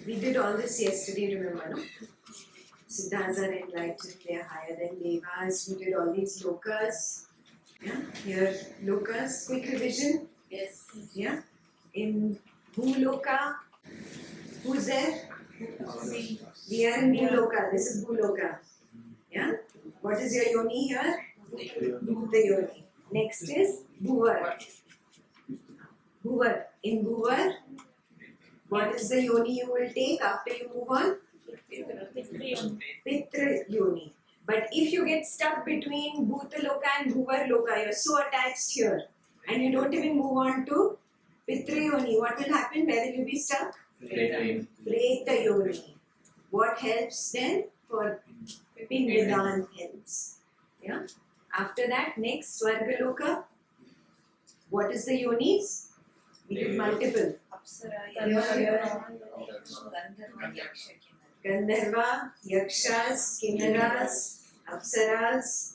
We did all this yesterday, remember, no? Siddhas are enlightened, they are higher than Devas. We did all these lokas. Yeah, here, lokas, quick revision. Yes. Yeah, in Bhuloka, who's there? We are in Bhuloka, this is Bhuloka. Yeah, what is your yoni here? Bhuta yoni. Next is Bhuvar. Bhuvar. In Bhuvar, what is the yoni you will take after you move on? Pitra yoni. But if you get stuck between Bhuta Loka and Bhuvar Loka, you're so attached here and you don't even move on to Pitra yoni, what will happen? Where will you be stuck? Preta yoni. What helps then? For Pindadan helps. Yeah. After that, next Swarga Loka. What is the yonis? We did multiple. Gandharva, Yakshas, Kinnaras, Apsaras.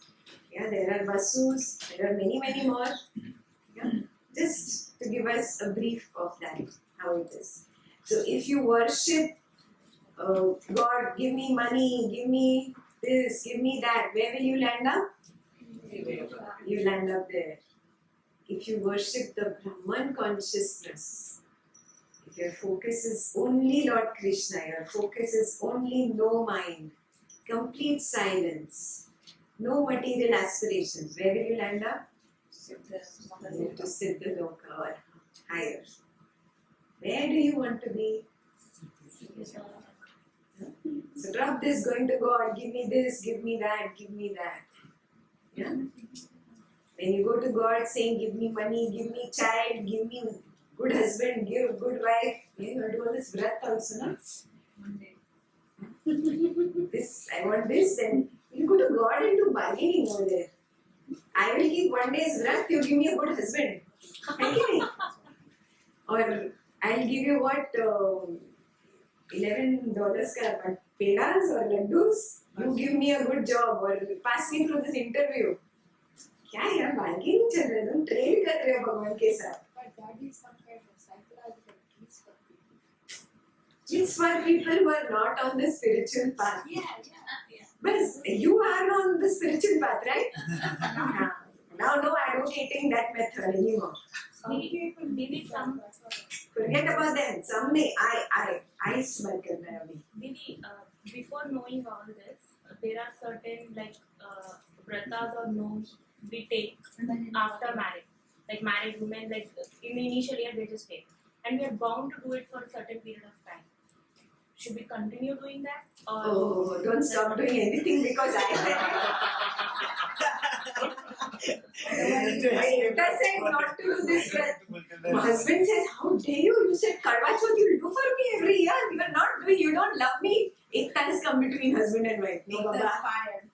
Yeah, there are Vasus. There are many, many more. Yeah. Just to give us a brief of that, how it is. So if you worship God, give me money, give me this, give me that, where will you land up? You land up there. If you worship the Brahman consciousness, if your focus is only Lord Krishna, your focus is only no mind, complete silence, no material aspirations, where will you land up? To Siddha Loka or higher. Where do you want to be? So drop this going to God, give me this, give me that, give me that. Yeah? When you go to God saying, give me money, give me child, give me good husband, give good wife, you know, do all this vrat also, no? This, I want this, then you go to God and do bargaining over there. I will keep one day's vrat, you give me a good husband. Or I'll give you what, $11 ka pedas or laddus, you give me a good job or pass me through this interview. क्या यार bargaining चल रहा है तुम trade कर रहे हो भगवान के साथ but that is some kind of psychological peace for people. It's for people who are not on the spiritual path. Yeah. But you are on the spiritual path, right? Now no advocating that method anymore. Some people Didi, some Forget about them. Someday I smell karna hai abhi. Didi, before knowing all this, there are certain vratas or norms we take after marriage. Like married women, like in the initial year they just take, and we are bound to do it for a certain period of time. Should we continue doing that? Or Oh, don't stop doing anything because I said Ekta said not to do this. My husband says, how dare you? You said Karwa Chauth you will do for me every year. You are not doing, you don't love me. Ekta has come between husband and wife. No, Baba. fired.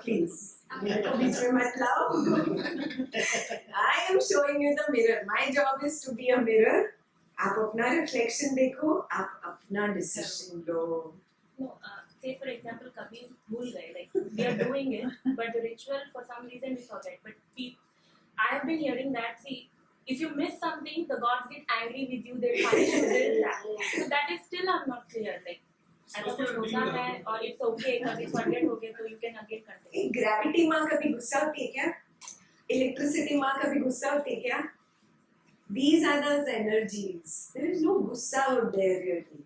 Please. मेरे को बीच में मत लाओ. I am showing you the mirror. My job is to be a mirror. आप अपना reflection देखो, आप अपना decision low. no, say for example, kabhi bhul gaye, like we are doing it, but the ritual for some reason we forget. But I have been hearing that, see, if you miss something, the gods get angry with you, they punish you, this, that. So that is still I'm not clear. Like, ऐसा कुछ होता है और it's okay, कभी forget हो गए तो you can again continue. Gravity माँ कभी गुस्सा होती है क्या? इलेक्ट्रिसिटी माँ कभी गुस्सा होती है क्या? These are those energies. There is no gussa out there really.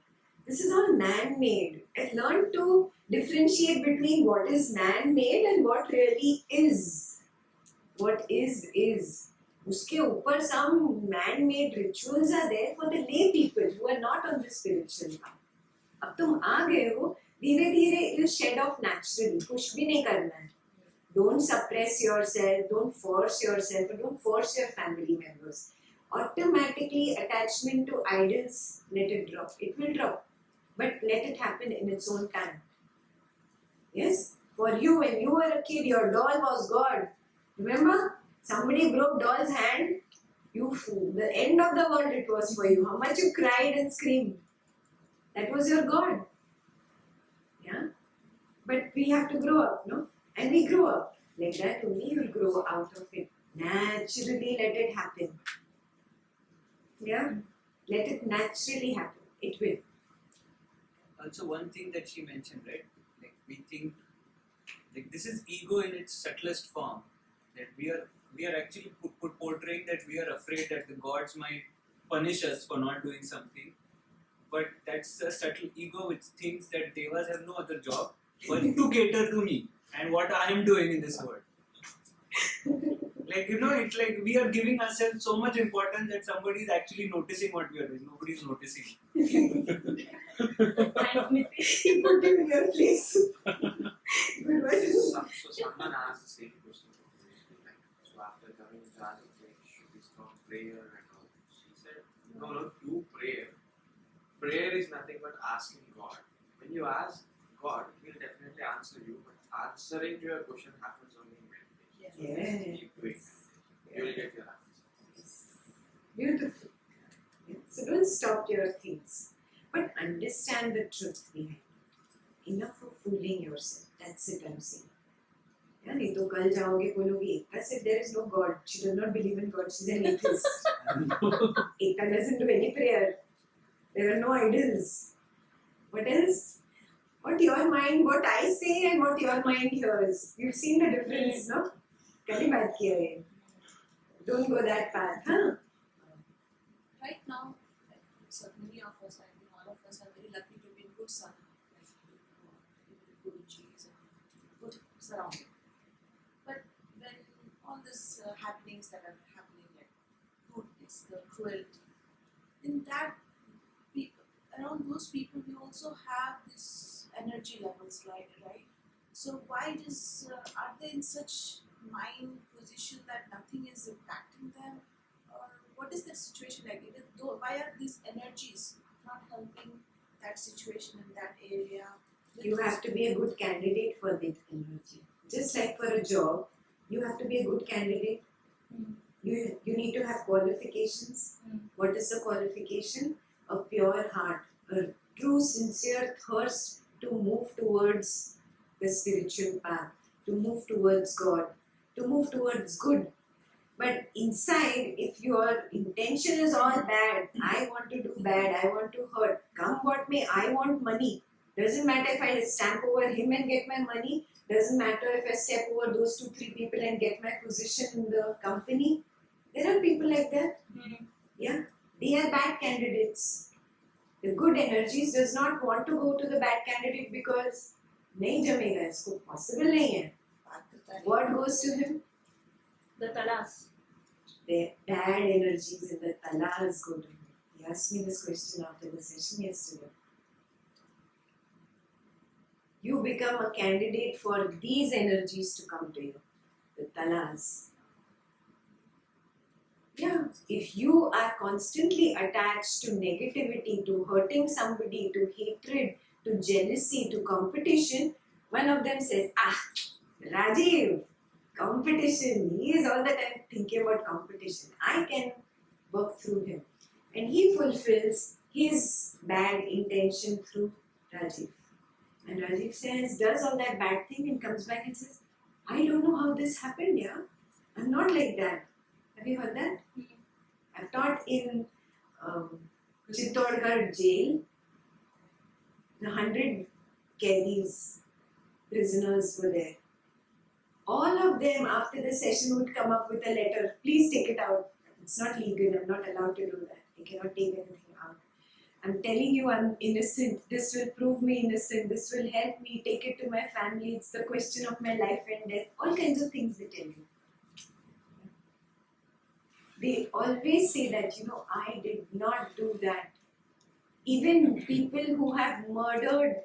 This is all man-made. I learned to differentiate between what is man-made and what really is. What is. उसके ऊपर some man-made rituals are there for the lay people who are not on the spiritual path. अब तुम आ गए हो, धीरे-धीरे it will shed off naturally. कुछ भी नहीं करना है. Don't suppress yourself. Don't force yourself. Don't force your family members. Automatically attachment to idols, let it drop. It will drop, but let it happen in its own time. Yes, for you when you were a kid, your doll was God. Remember, somebody broke doll's hand. The end of the world it was for you. How much you cried and screamed. That was your God. Yeah, but we have to grow up, no? And we grow up like that. Only you will grow out of it. Naturally, let it happen. Yeah, Let it naturally happen. It will. Also, one thing that she mentioned, right? Like we think, like this is ego in its subtlest form. That we are actually portraying that we are afraid that the gods might punish us for not doing something. But that's a subtle ego which thinks that devas have no other job but to cater to me and what I am doing in this world. Like, it's like we are giving ourselves so much importance that somebody is actually noticing what we are doing. Nobody is noticing. Thanks, Nitish. You put him in your place. Good one. So someone asked the same question. Like, so after coming to class, like, should we stop prayer and all? She said, no, do prayer. Prayer is nothing but asking God. When you ask God, He will definitely answer you. But answering to your question happens only in meditation. So just keep doing it. You will get your answer. Beautiful. Yeah. So don't stop your things, but understand the truth behind it. Enough of fooling yourself. That's it I'm saying. Yeah, नहीं तो कल जाओगे बोलोगे Ekta said there is no God. She does not believe in God. She's an atheist. Ekta doesn't do any prayer. There are no idols. What else? What I say and what your mind hears. You've seen the difference, no? कभी बात किया है. Don't go that path, huh? Right now, like, so many of us, I think all of us are very lucky to be in good sun, like good trees and good surrounding. But when all these happenings that are happening, like rudeness, the cruelty, in that people, around those people, we also have this energy levels, right? So why are they in such mind position that nothing is impacting them? Or what is the situation like? Why are these energies not helping that situation in that area? You have to be a good candidate for that energy. Just like for a job, you have to be a good candidate. You need to have qualifications. What is the qualification? A pure heart, a true sincere thirst to move towards the spiritual path, to move towards God, to move towards good. But inside, if your intention is all bad, I want to do bad, I want to hurt, come what may, I want money. Doesn't matter if I stamp over him and get my money. Doesn't matter if I step over those 2-3 people and get my position in the company. There are people like that. Yeah, they are bad candidates. The good energies does not want to go to the bad candidate because नहीं जमेगा इसको, possible नहीं है. What goes to him? The talas. The bad energies in the talas go to him. He asked me this question after the session yesterday. You become a candidate for these energies to come to you, the talas. Yeah, if you are constantly attached to negativity, to hurting somebody, to hatred, to jealousy, to competition, one of them says, Rajiv, competition. He is all the time thinking about competition. I can work through him. And he fulfills his bad intention through Rajiv. And Rajiv does all that bad thing and comes back and says, I don't know how this happened, yeah? I'm not like that. Have you heard that? I've taught in Chittorgarh jail. The 100 Kedis, prisoners were there. All of them after the session would come up with a letter. Please take it out. It's not legal. I'm not allowed to do that. I cannot take anything out. I'm telling you I'm innocent. This will prove me innocent. This will help me take it to my family. It's the question of my life and death. All kinds of things they tell you. They always say that, I did not do that. Even people who have murdered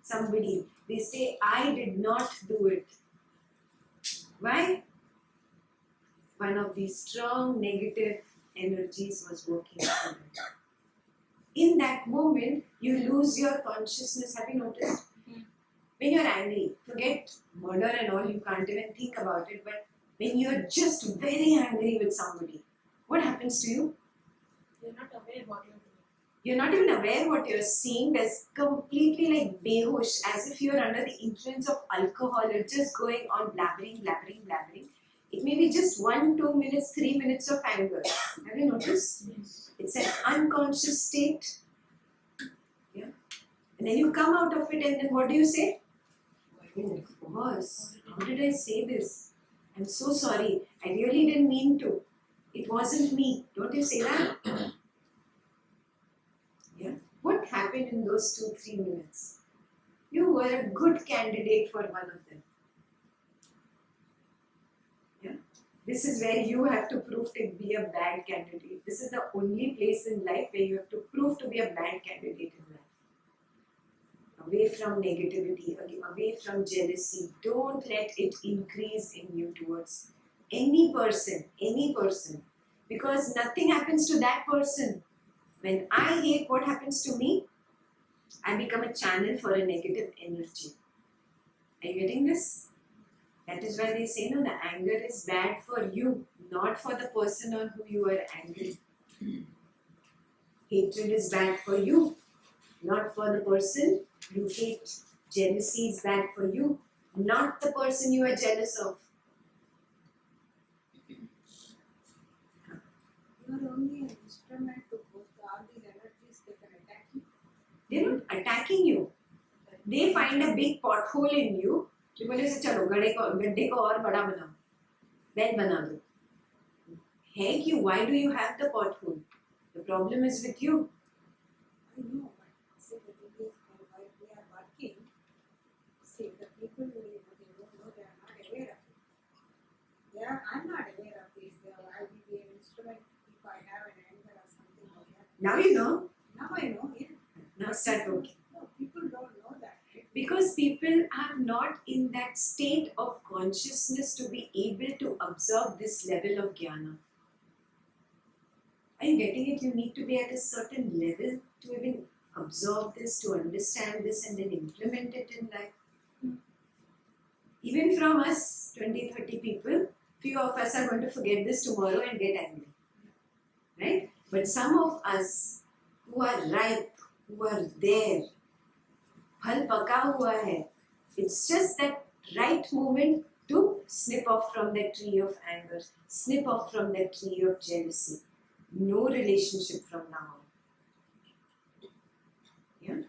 somebody, they say, I did not do it. Why? One of these strong negative energies was working for them. In that moment, you lose your consciousness. Have you noticed? When you're angry, forget murder and all, you can't even think about it, but when you're just very angry with somebody, what happens to you? You're not aware what you're doing. You're not even aware what you're seeing. That's completely like behosh, as if you're under the influence of alcohol. You're just going on blabbering. It may be just 1, 2 minutes, 3 minutes of anger. Have you noticed? Yes. It's It's an unconscious state. Yeah. And then you come out of it and then what do you say? Oh, boss, how did I say this? I'm so sorry. I really didn't mean to. It wasn't me. Don't you say that? Yeah. What happened in those 2-3 minutes? You were a good candidate for one of them. Yeah. This is where you have to prove to be a bad candidate. This is the only place in life where you have to prove to be a bad candidate in life. Away from negativity, away from jealousy. Don't let it increase in you towards any person. Because nothing happens to that person. When I hate what happens to me, I become a channel for a negative energy. Are you getting this? That is why they say, no, the anger is bad for you, not for the person on who you are angry. Hatred is bad for you, not for the person you hate. Jealousy is bad for you, not the person you are jealous of. You are only an instrument to put all these energies that can attack you. They're not attacking you. They find a big pothole in you. You बोले से चलो गड्ढे को और बड़ा बनाओ, bed बना दो. है क्यों? Why do you have the pothole? The problem is with you. I know, but see, the thing is, while we are working, see, the people who they don't know, they are not aware of it. I'm not aware of this. I will be an instrument if I have an anger or something like that. Now you know. Now I know, yeah. Now start working. No, people don't know that. Right? Because people are not in that state of consciousness to be able to absorb this level of jnana. Are you getting it? You need to be at a certain level to even absorb this, to understand this and then implement it in life. Even from us, 20-30 people, few of us are going to forget this tomorrow and get angry. Right? But some of us who are ripe, who are there, phal paka hua hai. It's just that right moment to snip off from that tree of anger, snip off from that tree of jealousy. No relationship from now on. Yeah?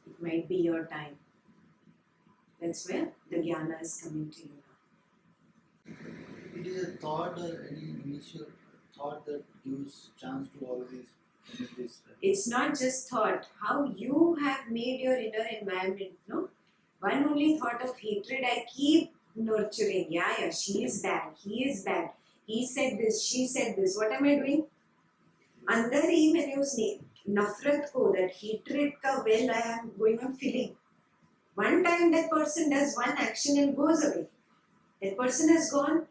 It might be your time. That's where the jnana is coming to you now. It is a thought or any initial thought that gives chance to all these energies. It's not just thought. How you have made your inner environment, no? One only thought of hatred I keep nurturing. Yeah, she is bad, he is bad. He said this, she said this. What am I doing? अंदर ही मैंने उस नफरत को, that hatred का well I am going on filling. One time that person does one action and goes away. That person has gone,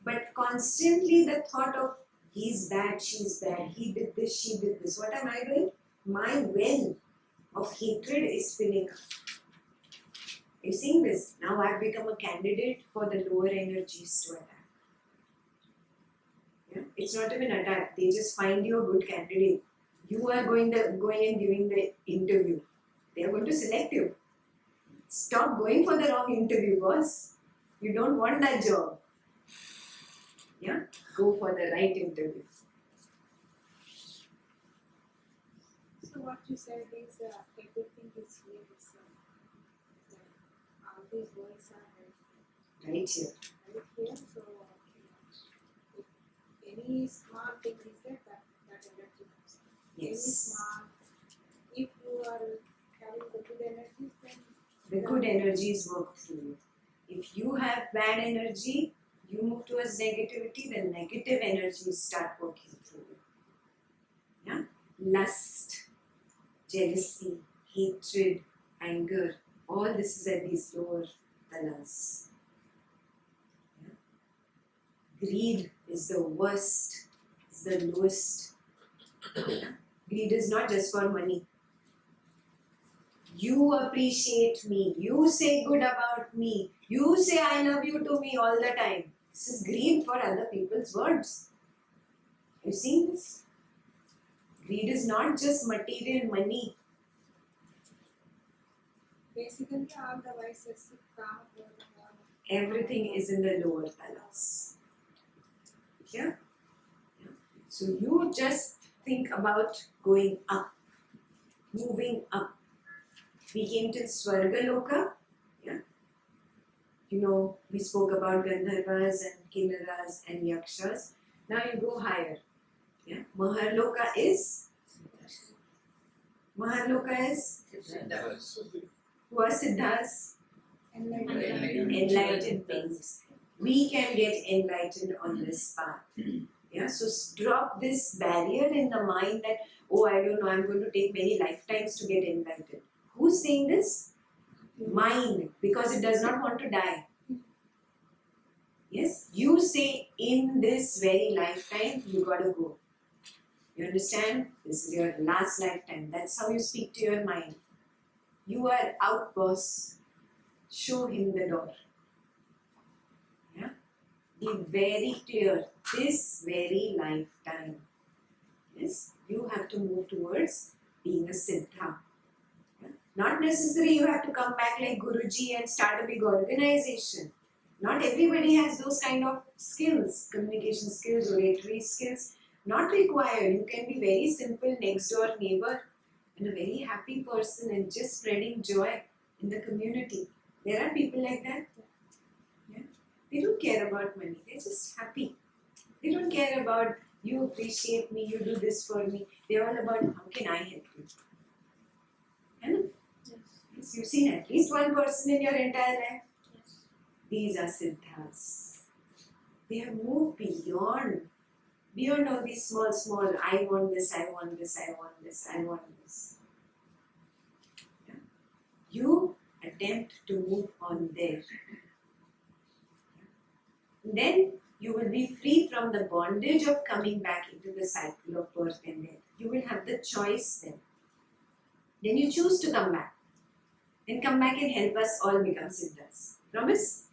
but constantly the thought of he's bad, she's bad, he did this, she did this. What am I doing? My well of hatred is filling up. You seeing this? Now I've become a candidate for the lower energies to attack. Yeah? It's not even attack. They just find you a good candidate. You are going and giving the interview. They are going to select you. Stop going for the wrong interview, boss. You don't want that job. Yeah? Go for the right interview. So what you said is everything is here. All these words are Right here. right here. So if any small thing is there, that energy comes. Any Yes. small, if you are having the good energies, then The good energies work through you. If you have bad energy, you move towards negativity, then negative energies start working through you. Yeah? Lust, jealousy, hatred, anger, all this is at these lower talas. Yeah? Greed is the worst, is the lowest. Yeah? Greed is not just for money. You appreciate me, you say good about me, you say I love you to me all the time. This is greed for other people's words. You see this? Greed is not just material money. basically all the vices, kama, krodha, mama. Everything is in the lower talas. Yeah? So you just think about going up, moving up. We came till Swargaloka. Yeah. You know, we spoke about Gandharvas and Kinnaras and Yakshas. Now you go higher. Yeah. Maharloka is? Maharloka is? Who are Siddhas? Enlightened beings. We can get enlightened on this path. Yeah, so drop this barrier in the mind that, oh, I don't know, I'm going to take many lifetimes to get enlightened. Who's saying this? Mind, because it does not want to die. Yes, you say in this very lifetime, you gotta go. You understand? This is your last lifetime. That's how you speak to your mind. You are out, boss. Show him the door. Yeah? Be very clear. This very lifetime. Yes? You have to move towards being a Siddha. Yeah? Not necessarily you have to come back like Guruji and start a big organization. Not everybody has those kind of skills, communication skills, oratory skills. Not required. You can be very simple next door neighbor and a very happy person and just spreading joy in the community. There are people like that. Yeah? They don't care about money. They're just happy. They don't care about you appreciate me, you do this for me. They're all about how can I help you. Yeah? Yes. You've seen at least one person in your entire life. These are Siddhas. They have moved beyond all these small, I want this, I want this, I want this, I want this. Yeah? You attempt to move on there. Then you will be free from the bondage of coming back into the cycle of birth and death. You will have the choice then. Then you choose to come back. Then come back and help us all become Siddhas. Promise?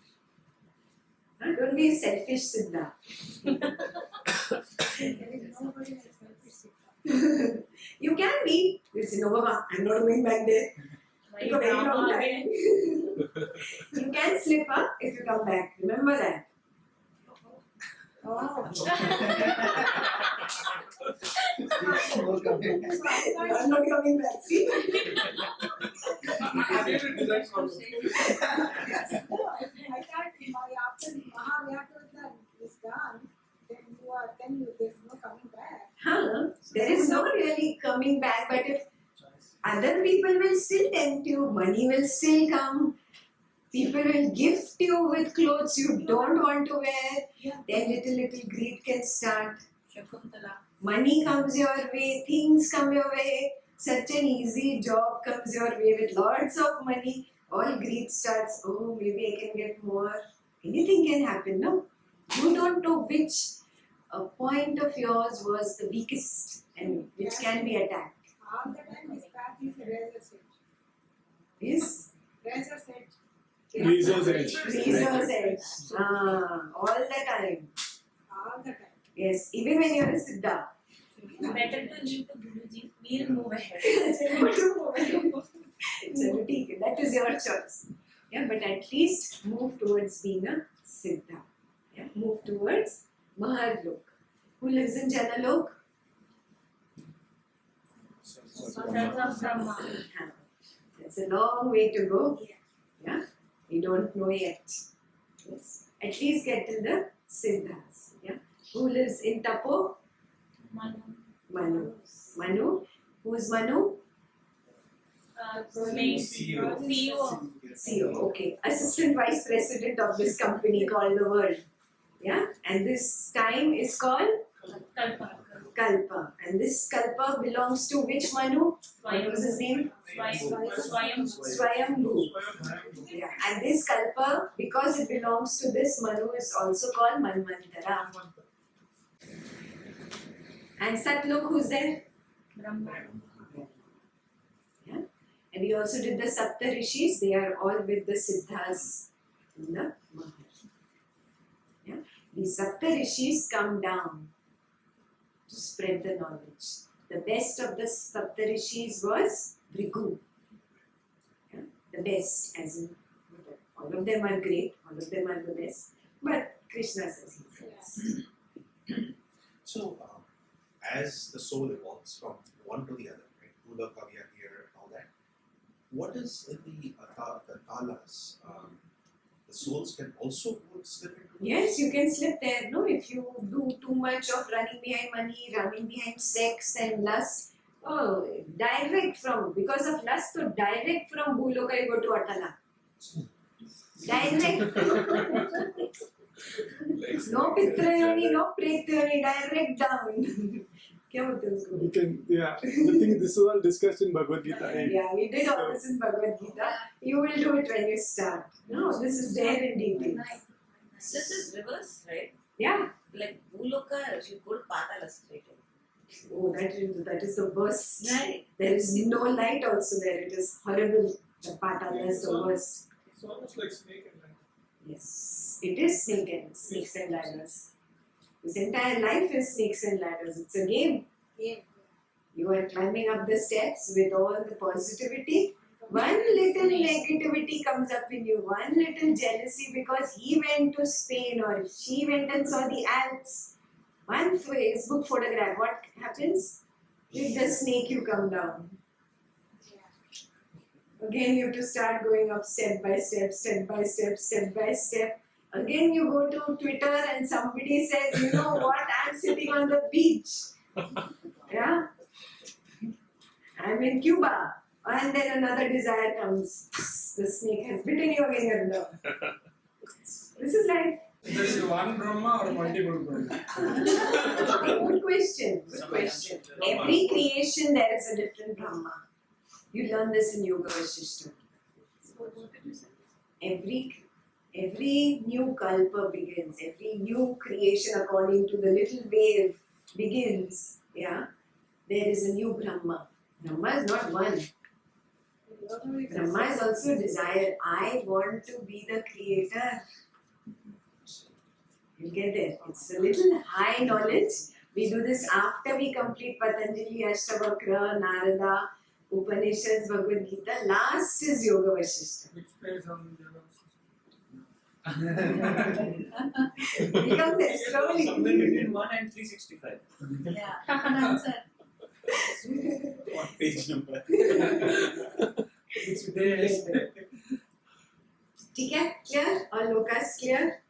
Don't be a selfish Siddha. You can be. You say, no, Mama, I'm not going back there. Take a very long time. You can slip up if you come back. Remember that. Oh. I'm not coming back. See? I thought after Mahavyakrata is done, then there's no coming back. Huh? There is no really coming back, but if other people will still tempt you, money will still come, people will gift you with clothes you don't want to wear, then little greed can start. Money comes your way, things come your way, such an easy job comes your way with lots of money, all greed starts, oh maybe I can get more, anything can happen, no? You don't know which point of yours was the weakest and which can be attacked. All the time his path is razor's edge. Yes? Razor's edge. Razor's edge. Razor's edge. All the time. All the time. Yes, even when you're a Siddha. Better to leave to Guruji. We'll move ahead. Chalo, theek hai. That is your choice. Yeah, but at least move towards being a Siddha. Yeah, move towards Maharlok. Who lives in Janalok? Sons of Brahma. That's a long way to go. Yeah, we don't know yet. Yes, at least get to the Siddhas. Yeah, who lives in Tapo? Manu. Manu. Who's Manu? CEO. CEO. Okay, Assistant Vice President of this company called the World. Yeah, and this time is called Kalpa. Kalpa. And this Kalpa belongs to which Manu? What was his name? Swayambhu. Yeah. And this Kalpa, because it belongs to this Manu, is also called Manvantara. And Satlok, who's there? Brahma. Yeah. And we also did the Sapta Rishis. They are all with the Siddhas in the Mahar. Yeah. The Sapta Rishis come down to spread the knowledge. The best of the Sapta Rishis was Bhrigu. Yeah? The best, as in all of them are great, all of them are the best, but Krishna says he's the best. So, as the soul evolves from one to the other, right? Bhuloka, we are here and all that. What is in the kalas? The souls can also slip into this? Yes, you can slip there, no? If you do too much of running behind money, running behind sex and lust, oh, direct from, because of lust, so direct from Bhuloka you go to Atala. Direct. No Pitrayoni, no Pretyoni, direct down. क्या बोलते हैं उसको? You can, yeah. The thing, this is all discussed in Bhagwad Gita 8. Yeah, we did all this in Bhagwad Gita. You will do it when you start. No, this is there in detail. This is reverse, right? Yeah. Like Bhuloka, you go to Patala straight. Oh, that is the worst. Right. There is no light also there. It is horrible. The Patala is the worst. It's almost like snake and ladder. Yes, it is snakes and ladders. This entire life is snakes and ladders. It's a game. Yeah. You are climbing up the steps with all the positivity. One little negativity comes up in you, one little jealousy because he went to Spain or she went and saw the Alps. One Facebook photograph, what happens? With the snake you come down. Again you have to start going up step by step, step by step, step by step. Again you go to Twitter and somebody says, you know what, I'm sitting on the beach. Yeah? I'm in Cuba. And then another desire comes. The snake has bitten you again. This is life. There is one Brahma or multiple Brahma? Good question. Good question. Every creation there is a different Brahma. You learn this in Yoga Vasishta. Every new kalpa begins. Every new creation according to the little wave begins. Yeah. There is a new Brahma. Brahma is not one. Brahma is also desire. I want to be the creator. You'll get there. It's a little high knowledge. We do this after we complete Patanjali, Ashtavakra, Narada, Upanishads, Bhagavad Gita. Last is Yoga Vasishta. Which plays on Yoga We come there slowly. Somewhere between 1 and 365. Yeah. Answer. What page number? It's there. ठीक है? Clear? All lokas clear?